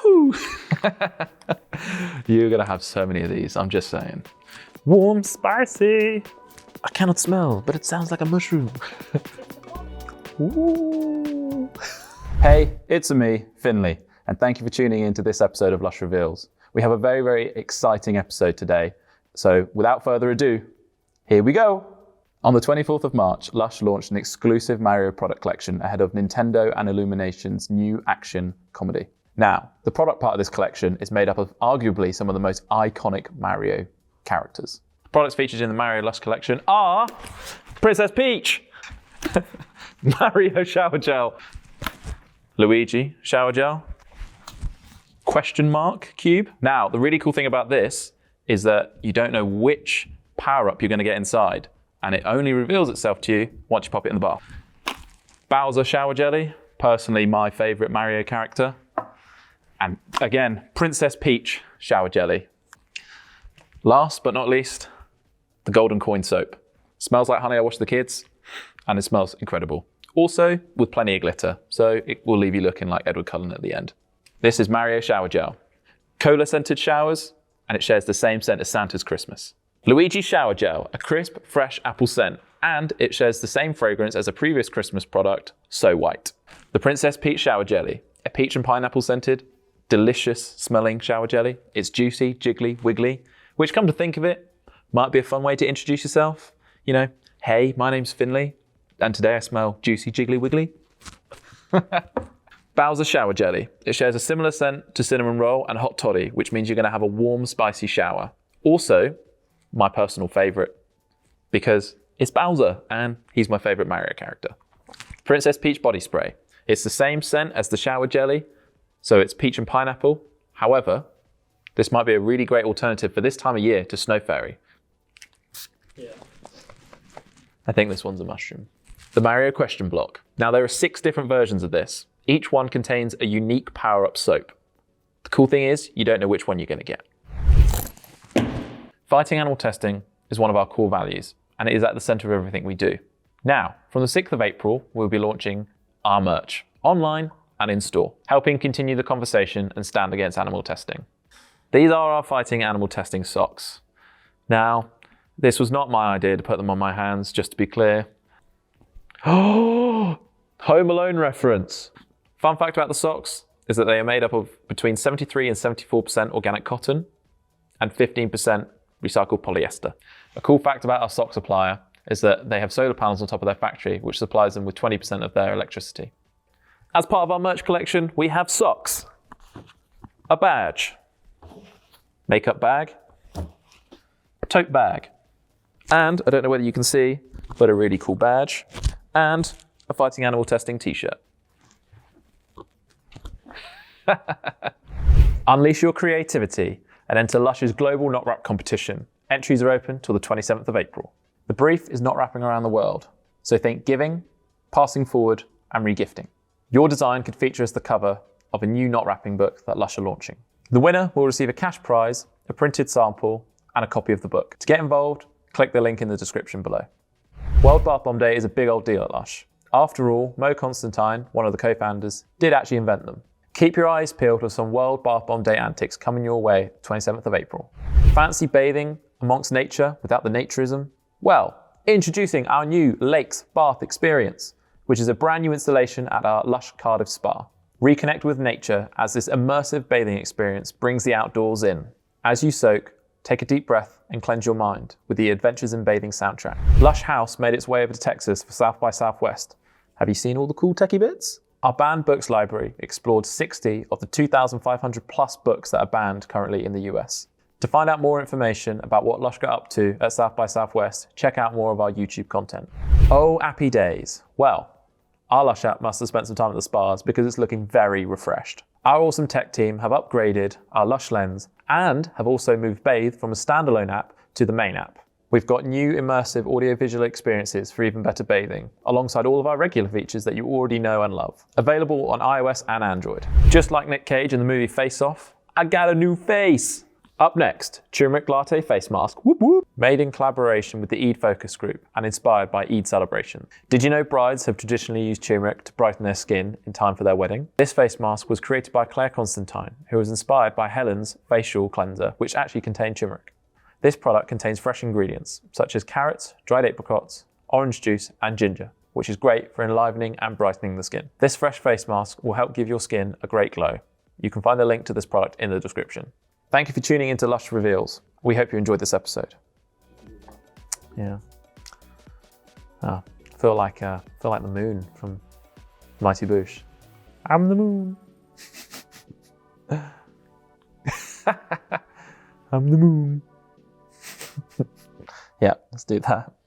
Woo! You're gonna have so many of these, I'm just saying. Warm, spicy. I cannot smell, but it sounds like a mushroom. Ooh. Hey, it's me, Finley, and thank you for tuning in to this episode of Lush Reveals. We have a very, very exciting episode today. So without further ado, here we go. On the 24th of March, Lush launched an exclusive Mario product collection ahead of Nintendo and Illumination's new action comedy. Now, the product part of this collection is made up of arguably some of the most iconic Mario characters. Products featured in the Mario Lush collection are Princess Peach, Mario shower gel, Luigi shower gel, question mark cube. Now, the really cool thing about this is that you don't know which power-up you're going to get inside, and it only reveals itself to you once you pop it in the bath. Bowser shower jelly, personally my favorite Mario character. And again, Princess Peach shower jelly. Last but not least, the golden coin soap. Smells like honey I wash the kids, and it smells incredible. Also, with plenty of glitter, so it will leave you looking like Edward Cullen at the end. This is Mario shower gel. Cola scented showers, and it shares the same scent as Santa's Christmas. Luigi shower gel, a crisp, fresh apple scent, and it shares the same fragrance as a previous Christmas product, So White. The Princess Peach shower jelly, a peach and pineapple scented, delicious smelling shower jelly. It's juicy, jiggly, wiggly, which, come to think of it, might be a fun way to introduce yourself. You know, hey, my name's Finley, and today I smell juicy, jiggly, wiggly. Bowser shower jelly. It shares a similar scent to cinnamon roll and hot toddy, which means you're going to have a warm, spicy shower. Also, my personal favorite, because it's Bowser and he's my favorite Mario character. Princess Peach body spray. It's the same scent as the shower jelly, so it's peach and pineapple. However, this might be a really great alternative for this time of year to Snow Fairy. Yeah. I think this one's a mushroom. The Mario question block. Now there are 6 different versions of this. Each one contains a unique power-up soap. The cool thing is, you don't know which one you're going to get. Fighting animal testing is one of our core values, and it is at the center of everything we do. Now, from the 6th of April, we'll be launching our merch, online and in store, helping continue the conversation and stand against animal testing. These are our fighting animal testing socks. Now, this was not my idea to put them on my hands, just to be clear. Oh, Home Alone reference. Fun fact about the socks is that they are made up of between 73 and 74% organic cotton and 15% recycled polyester. A cool fact about our sock supplier is that they have solar panels on top of their factory, which supplies them with 20% of their electricity. As part of our merch collection, we have socks, a badge, makeup bag, tote bag, and I don't know whether you can see, but a really cool badge, and a fighting animal testing t-shirt. Unleash your creativity and enter Lush's global knot wrap competition. Entries are open till the 27th of April. The brief is knot wrapping around the world, so think giving, passing forward, and regifting. Your design could feature as the cover of a new knot wrapping book that Lush are launching. The winner will receive a cash prize, a printed sample, and a copy of the book. To get involved, click the link in the description below. World Bath Bomb Day is a big old deal at Lush. After all, Mo Constantine, one of the co-founders, did actually invent them. Keep your eyes peeled for some World Bath Bomb Day antics coming your way 27th of April. Fancy bathing amongst nature without the naturism? Well, introducing our new Lakes Bath experience, which is a brand new installation at our Lush Cardiff Spa. Reconnect with nature as this immersive bathing experience brings the outdoors in. As you soak, take a deep breath and cleanse your mind with the Adventures in Bathing soundtrack. Lush House made its way over to Texas for South by Southwest. Have you seen all the cool techie bits? Our banned books library explored 60 of the 2,500 plus books that are banned currently in the US. To find out more information about what Lush got up to at South by Southwest, check out more of our YouTube content. Oh, happy days. Well, our Lush app must have spent some time at the spas because it's looking very refreshed. Our awesome tech team have upgraded our Lush Lens and have also moved Bathe from a standalone app to the main app. We've got new immersive audiovisual experiences for even better bathing, alongside all of our regular features that you already know and love. Available on iOS and Android. Just like Nick Cage in the movie Face Off, I got a new face. Up next, Turmeric Latte Face Mask, whoop whoop, made in collaboration with the Eid Focus Group and inspired by Eid celebration. Did you know brides have traditionally used turmeric to brighten their skin in time for their wedding? This face mask was created by Claire Constantine, who was inspired by Helen's facial cleanser, which actually contained turmeric. This product contains fresh ingredients, such as carrots, dried apricots, orange juice, and ginger, which is great for enlivening and brightening the skin. This fresh face mask will help give your skin a great glow. You can find the link to this product in the description. Thank you for tuning into Lush Reveals. We hope you enjoyed this episode. Yeah. I feel like the moon from Mighty Boosh. I'm the moon. I'm the moon. Yeah, let's do that.